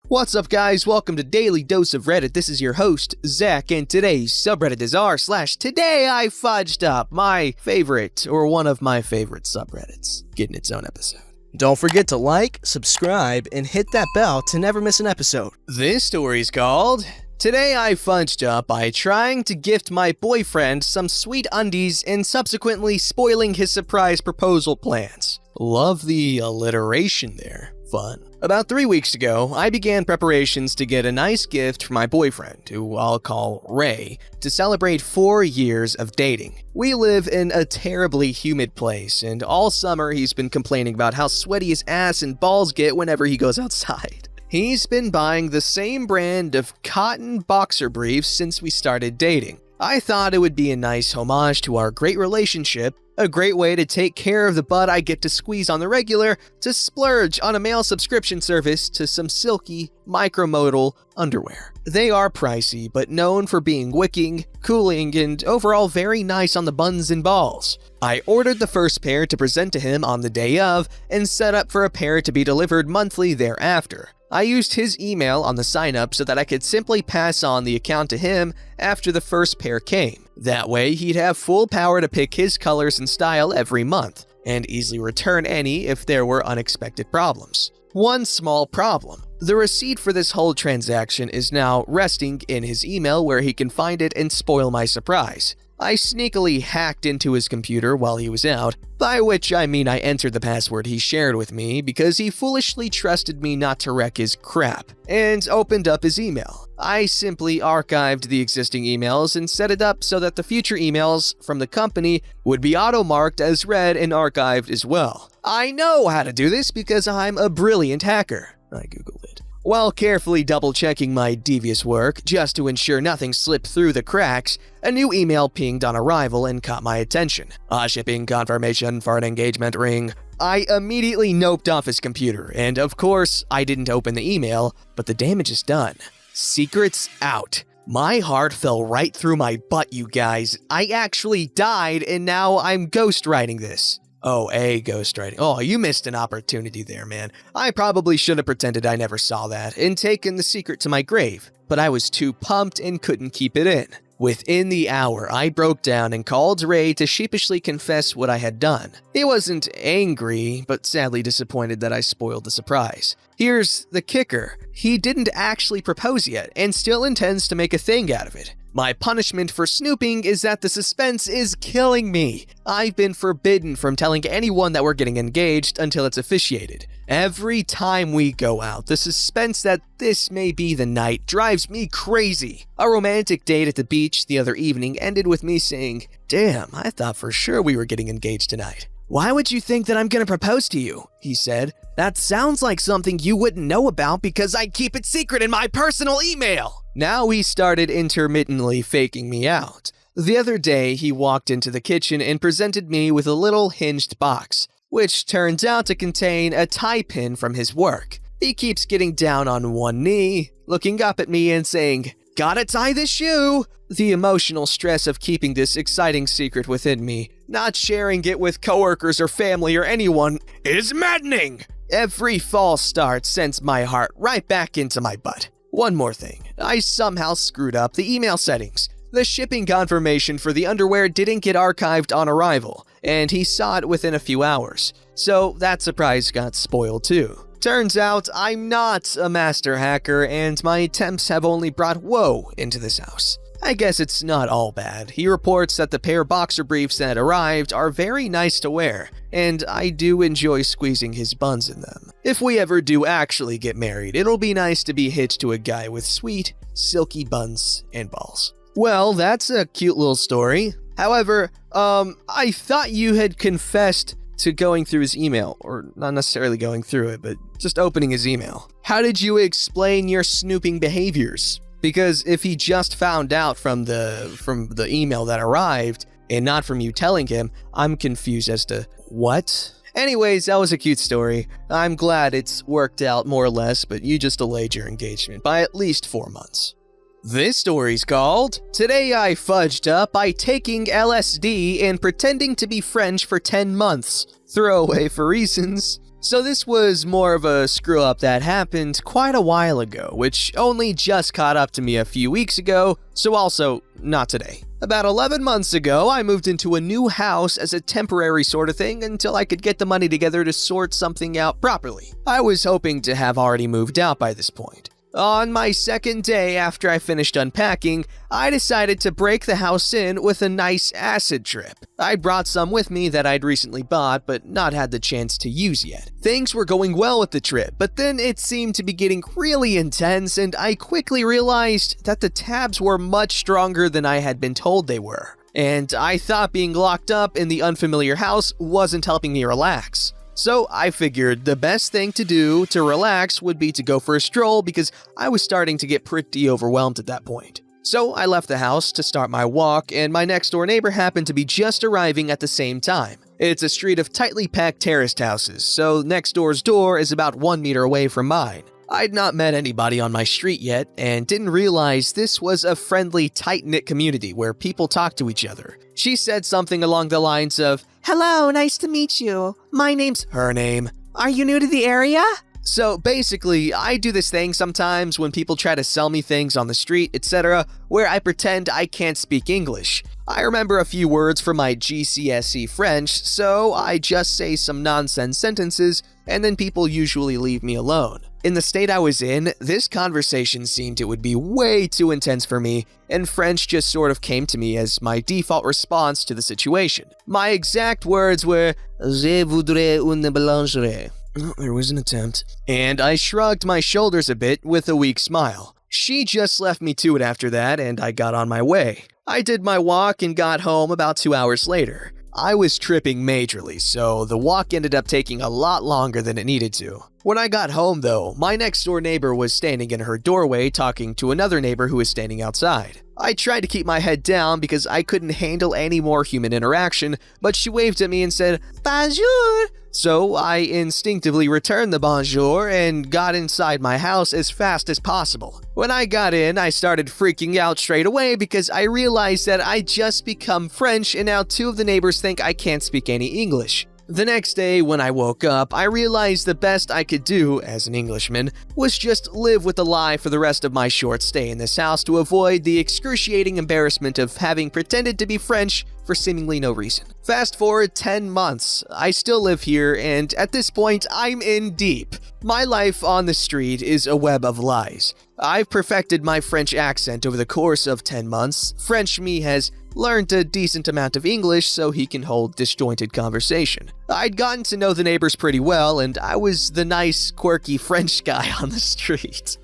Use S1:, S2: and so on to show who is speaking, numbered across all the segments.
S1: What's up, guys? Welcome to Daily Dose of Reddit. This is your host, Zach, and today's subreddit is r/Today I Fudged Up, my favorite, or one of my favorite subreddits, getting its own episode.
S2: Don't forget to like, subscribe, and hit that bell to never miss an episode.
S1: This story's called Today I Fudged Up by trying to gift my boyfriend some sweet undies and subsequently spoiling his surprise proposal plans. Love the alliteration there. Fun. About 3 weeks ago, I began preparations to get a nice gift for my boyfriend, who I'll call Ray, to celebrate 4 years of dating. We live in a terribly humid place, and all summer he's been complaining about how sweaty his ass and balls get whenever he goes outside. He's been buying the same brand of cotton boxer briefs since we started dating. I thought it would be a nice homage to our great relationship, a great way to take care of the butt I get to squeeze on the regular, to splurge on a male subscription service to some silky, micromodal underwear. They are pricey, but known for being wicking, cooling, and overall very nice on the buns and balls. I ordered the first pair to present to him on the day of, and set up for a pair to be delivered monthly thereafter. I used his email on the sign-up so that I could simply pass on the account to him after the first pair came. That way, he'd have full power to pick his colors and style every month, and easily return any if there were unexpected problems. One small problem. The receipt for this whole transaction is now resting in his email where he can find it and spoil my surprise. I sneakily hacked into his computer while he was out, by which I mean I entered the password he shared with me because he foolishly trusted me not to wreck his crap, and opened up his email. I simply archived the existing emails and set it up so that the future emails from the company would be auto-marked as read and archived as well. I know how to do this because I'm a brilliant hacker. I googled it. While carefully double-checking my devious work, just to ensure nothing slipped through the cracks, a new email pinged on arrival and caught my attention. A shipping confirmation for an engagement ring. I immediately noped off his computer, and of course, I didn't open the email, but the damage is done. Secrets out. My heart fell right through my butt, you guys. I actually died, and now I'm ghostwriting this. Oh, ghostwriting. Oh, you missed an opportunity there, man. I probably should have pretended I never saw that and taken the secret to my grave, but I was too pumped and couldn't keep it in. Within the hour, I broke down and called Ray to sheepishly confess what I had done. He wasn't angry, but sadly disappointed that I spoiled the surprise. Here's the kicker. He didn't actually propose yet and still intends to make a thing out of it. My punishment for snooping is that the suspense is killing me. I've been forbidden from telling anyone that we're getting engaged until it's officiated. Every time we go out, the suspense that this may be the night drives me crazy. A romantic date at the beach the other evening ended with me saying, "Damn, I thought for sure we were getting engaged tonight." "Why would you think that I'm gonna propose to you?" he said. "That sounds like something you wouldn't know about because I keep it secret in my personal email." Now he started intermittently faking me out. The other day, he walked into the kitchen and presented me with a little hinged box, which turns out to contain a tie pin from his work. He keeps getting down on one knee, looking up at me and saying, "Gotta tie this shoe." The emotional stress of keeping this exciting secret within me, not sharing it with coworkers or family or anyone, is maddening. Every false start sends my heart right back into my butt. One more thing, I somehow screwed up the email settings. The shipping confirmation for the underwear didn't get archived on arrival, and he saw it within a few hours. So that surprise got spoiled too. Turns out I'm not a master hacker, and my attempts have only brought woe into this house. I guess it's not all bad. He reports that the pair of boxer briefs that arrived are very nice to wear, and I do enjoy squeezing his buns in them. If we ever do actually get married, it'll be nice to be hitched to a guy with sweet, silky buns and balls. Well, that's a cute little story. However, I thought you had confessed to going through his email, or not necessarily going through it, but just opening his email. How did you explain your snooping behaviors? Because if he just found out from the email that arrived and not from you telling him, I'm confused as to what? Anyways, that was a cute story. I'm glad it's worked out more or less, but you just delayed your engagement by at least 4 months. This story's called Today I Fudged Up by Taking LSD and Pretending to be French for 10 Months. Throwaway for reasons. So this was more of a screw up that happened quite a while ago, which only just caught up to me a few weeks ago, so also not today. About 11 months ago, I moved into a new house as a temporary sort of thing until I could get the money together to sort something out properly. I was hoping to have already moved out by this point. On my second day after I finished unpacking, I decided to break the house in with a nice acid trip. I brought some with me that I'd recently bought but not had the chance to use yet. Things were going well with the trip, but then it seemed to be getting really intense and I quickly realized that the tabs were much stronger than I had been told they were. And I thought being locked up in the unfamiliar house wasn't helping me relax. So I figured the best thing to do to relax would be to go for a stroll because I was starting to get pretty overwhelmed at that point. So I left the house to start my walk and my next door neighbor happened to be just arriving at the same time. It's a street of tightly packed terraced houses, so next door's door is about 1 meter away from mine. I'd not met anybody on my street yet and didn't realize this was a friendly, tight-knit community where people talk to each other. She said something along the lines of,
S3: "Hello, nice to meet you. My name's..."
S1: her name.
S3: "Are you new to the area?"
S1: So basically, I do this thing sometimes when people try to sell me things on the street, etc., where I pretend I can't speak English. I remember a few words from my GCSE French, so I just say some nonsense sentences, and then people usually leave me alone. In the state I was in, this conversation seemed it would be way too intense for me, and French just sort of came to me as my default response to the situation. My exact words were, "Je voudrais une boulangerie." There was an attempt. And I shrugged my shoulders a bit with a weak smile. She just left me to it after that, and I got on my way. I did my walk and got home about 2 hours later. I was tripping majorly, so the walk ended up taking a lot longer than it needed to. When I got home, though, my next door neighbor was standing in her doorway talking to another neighbor who was standing outside. I tried to keep my head down because I couldn't handle any more human interaction, but she waved at me and said, "Bonjour." So I instinctively returned the bonjour and got inside my house as fast as possible. When I got in, I started freaking out straight away because I realized that I'd just become French and now 2 of the neighbors think I can't speak any English. The next day, when I woke up, I realized the best I could do, as an Englishman, was just live with the lie for the rest of my short stay in this house to avoid the excruciating embarrassment of having pretended to be French for seemingly no reason. Fast forward 10 months, I still live here, and at this point, I'm in deep. My life on the street is a web of lies. I've perfected my French accent over the course of 10 months. French me has learned a decent amount of English so he can hold disjointed conversation. I'd gotten to know the neighbors pretty well, and I was the nice, quirky French guy on the street.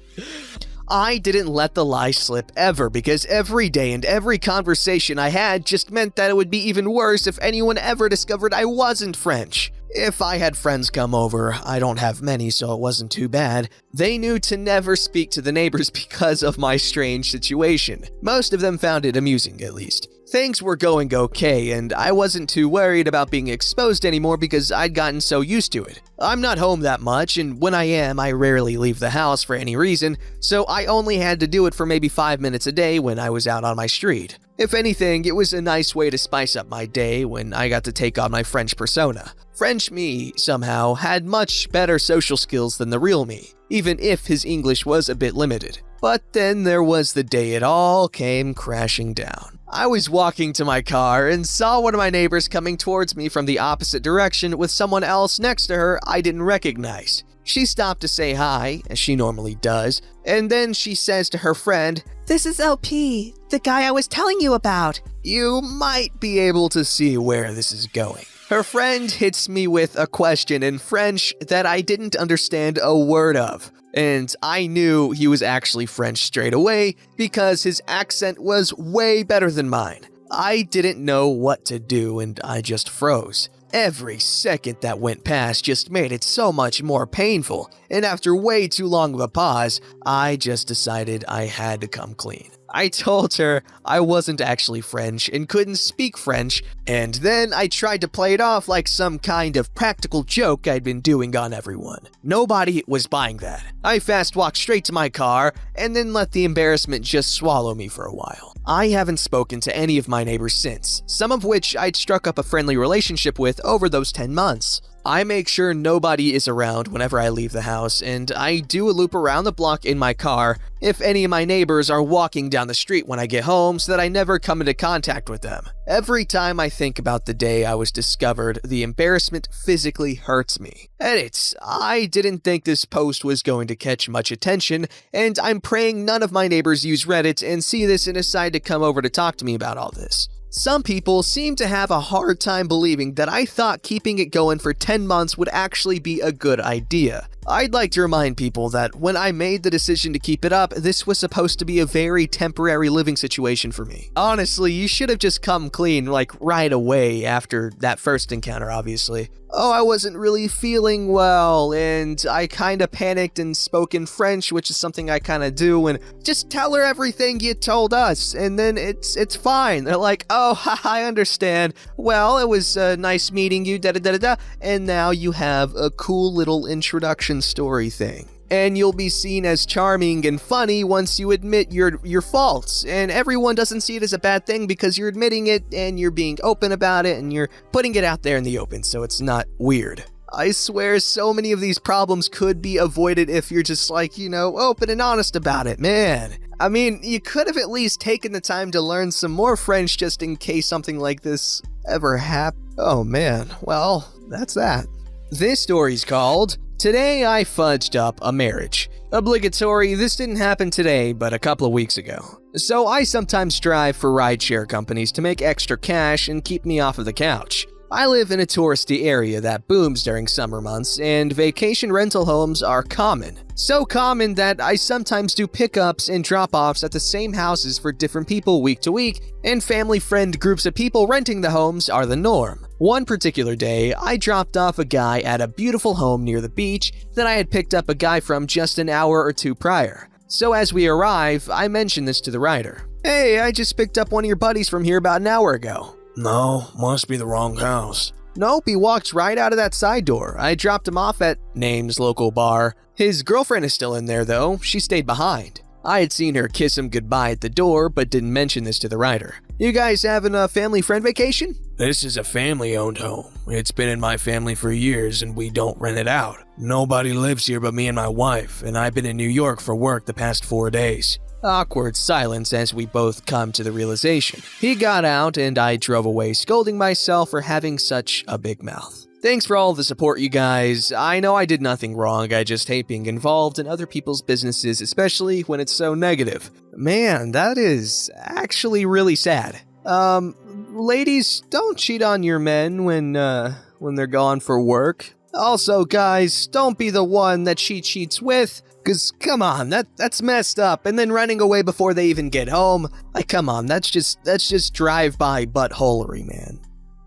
S1: I didn't let the lie slip ever because every day and every conversation I had just meant that it would be even worse if anyone ever discovered I wasn't French. If I had friends come over, I don't have many so it wasn't too bad, they knew to never speak to the neighbors because of my strange situation. Most of them found it amusing, at least. Things were going okay, and I wasn't too worried about being exposed anymore because I'd gotten so used to it. I'm not home that much, and when I am, I rarely leave the house for any reason, so I only had to do it for maybe 5 minutes a day when I was out on my street. If anything, it was a nice way to spice up my day when I got to take on my French persona. French me, somehow, had much better social skills than the real me, even if his English was a bit limited. But then there was the day it all came crashing down. I was walking to my car and saw one of my neighbors coming towards me from the opposite direction with someone else next to her I didn't recognize. She stopped to say hi, as she normally does, and then she says to her friend,
S3: "This is LP, the guy I was telling you about."
S1: You might be able to see where this is going. Her friend hits me with a question in French that I didn't understand a word of. And I knew he was actually French straight away because his accent was way better than mine. I didn't know what to do and I just froze. Every second that went past just made it so much more painful, and after way too long of a pause, I just decided I had to come clean. I told her I wasn't actually French and couldn't speak French, and then I tried to play it off like some kind of practical joke I'd been doing on everyone. Nobody was buying that. I fast walked straight to my car and then let the embarrassment just swallow me for a while. I haven't spoken to any of my neighbors since, some of which I'd struck up a friendly relationship with over those 10 months. I make sure nobody is around whenever I leave the house, and I do a loop around the block in my car if any of my neighbors are walking down the street when I get home so that I never come into contact with them. Every time I think about the day I was discovered, the embarrassment physically hurts me. Edits. I didn't think this post was going to catch much attention, and I'm praying none of my neighbors use Reddit and see this and decide to come over to talk to me about all this. Some people seem to have a hard time believing that I thought keeping it going for 10 months would actually be a good idea. I'd like to remind people that when I made the decision to keep it up, this was supposed to be a very temporary living situation for me. Honestly, you should have just come clean right away after that first encounter, obviously. Oh, I wasn't really feeling well, and I kinda panicked and spoke in French, which is something I kinda do, and just tell her everything you told us, and then it's fine. They're like, oh, I understand. Well, it was nice meeting you, da-da-da-da-da, and now you have a cool little introduction story thing. And you'll be seen as charming and funny once you admit your faults. And everyone doesn't see it as a bad thing because you're admitting it and you're being open about it and you're putting it out there in the open, so it's not weird. I swear so many of these problems could be avoided if you're just open and honest about it, man. I mean, you could have at least taken the time to learn some more French just in case something like this ever happened. Oh man, well, that's that. This story's called Today I Fudged Up a Marriage. Obligatory, this didn't happen today, but a couple of weeks ago. So I sometimes drive for rideshare companies to make extra cash and keep me off of the couch. I live in a touristy area that booms during summer months, and vacation rental homes are common. So common that I sometimes do pickups and drop-offs at the same houses for different people week to week, and family-friend groups of people renting the homes are the norm. One particular day, I dropped off a guy at a beautiful home near the beach that I had picked up a guy from just an hour or two prior. So as we arrive, I mention this to the rider. Hey, I just picked up one of your buddies from here about an hour ago.
S4: No, must be the wrong house.
S1: Nope, he walked right out of that side door. I dropped him off at name's local bar. His girlfriend is still in there though, she stayed behind. I had seen her kiss him goodbye at the door, but didn't mention this to the rider. You guys having a family-friend vacation?
S4: This is a family-owned home. It's been in my family for years and we don't rent it out. Nobody lives here but me and my wife, and I've been in New York for work the past 4 days.
S1: Awkward silence as we both come to the realization. He got out and I drove away scolding myself for having such a big mouth. Thanks for all the support, you guys. I know I did nothing wrong, I just hate being involved in other people's businesses, especially when it's so negative. Man, that is actually really sad. Ladies, don't cheat on your men when they're gone for work. Also, guys, don't be the one that she cheats with, cause come on, that's messed up, and then running away before they even get home. Come on, that's just drive-by buttholery, man.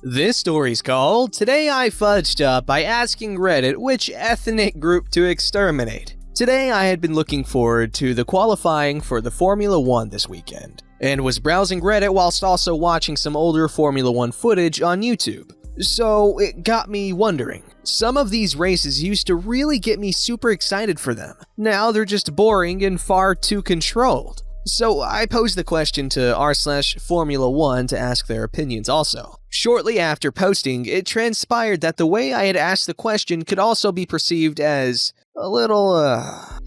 S1: This story's called Today I Fudged Up by asking Reddit which ethnic group to exterminate. Today I had been looking forward to the qualifying for the Formula 1 this weekend, and was browsing Reddit whilst also watching some older Formula 1 footage on YouTube. So it got me wondering. Some of these races used to really get me super excited for them. Now they're just boring and far too controlled. So I posed the question to r/Formula 1 to ask their opinions also. Shortly after posting, it transpired that the way I had asked the question could also be perceived as a little,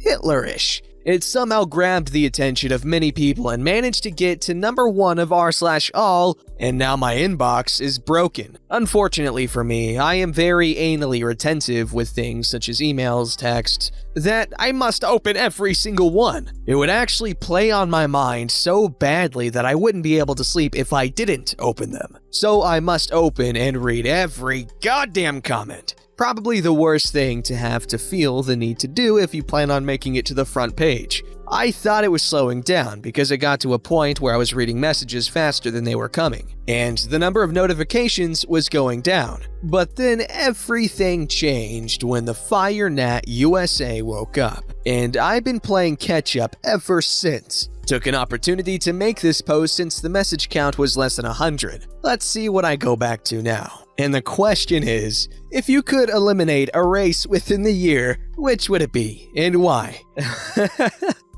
S1: Hitlerish. It somehow grabbed the attention of many people and managed to get to number 1 of r/all, and now my inbox is broken. Unfortunately for me, I am very anally retentive with things such as emails, texts, that I must open every single one. It would actually play on my mind so badly that I wouldn't be able to sleep if I didn't open them. So I must open and read every goddamn comment. Probably the worst thing to have to feel the need to do if you plan on making it to the front page. I thought it was slowing down because it got to a point where I was reading messages faster than they were coming, and the number of notifications was going down. But then everything changed when the FireNat USA woke up, and I've been playing catch up ever since. Took an opportunity to make this post since the message count was less than 100. Let's see what I go back to now. And the question is, if you could eliminate a race within the year, Which would it be, and why?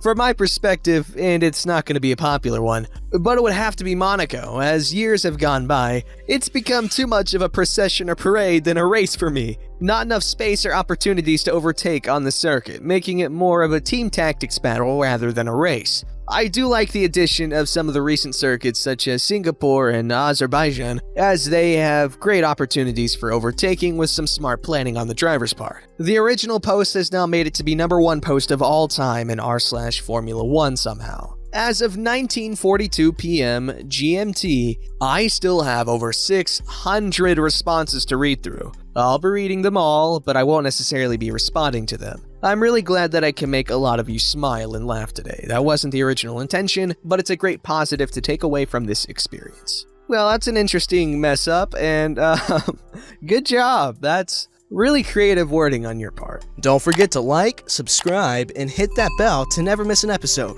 S1: From my perspective, and it's not going to be a popular one, but it would have to be Monaco. As years have gone by, it's become too much of a procession or parade than a race for me. Not enough space or opportunities to overtake on the circuit, making it more of a team tactics battle rather than a race. I do like the addition of some of the recent circuits such as Singapore and Azerbaijan, as they have great opportunities for overtaking with some smart planning on the driver's part. The original post has now made it to be #1 post of all time in r/Formula 1 somehow. As of 19:42 p.m. GMT, I still have over 600 responses to read through. I'll be reading them all, but I won't necessarily be responding to them. I'm really glad that I can make a lot of you smile and laugh today. That wasn't the original intention, but it's a great positive to take away from this experience. Well, that's an interesting mess up, and good job. That's really creative wording on your part.
S2: Don't forget to like, subscribe, and hit that bell to never miss an episode.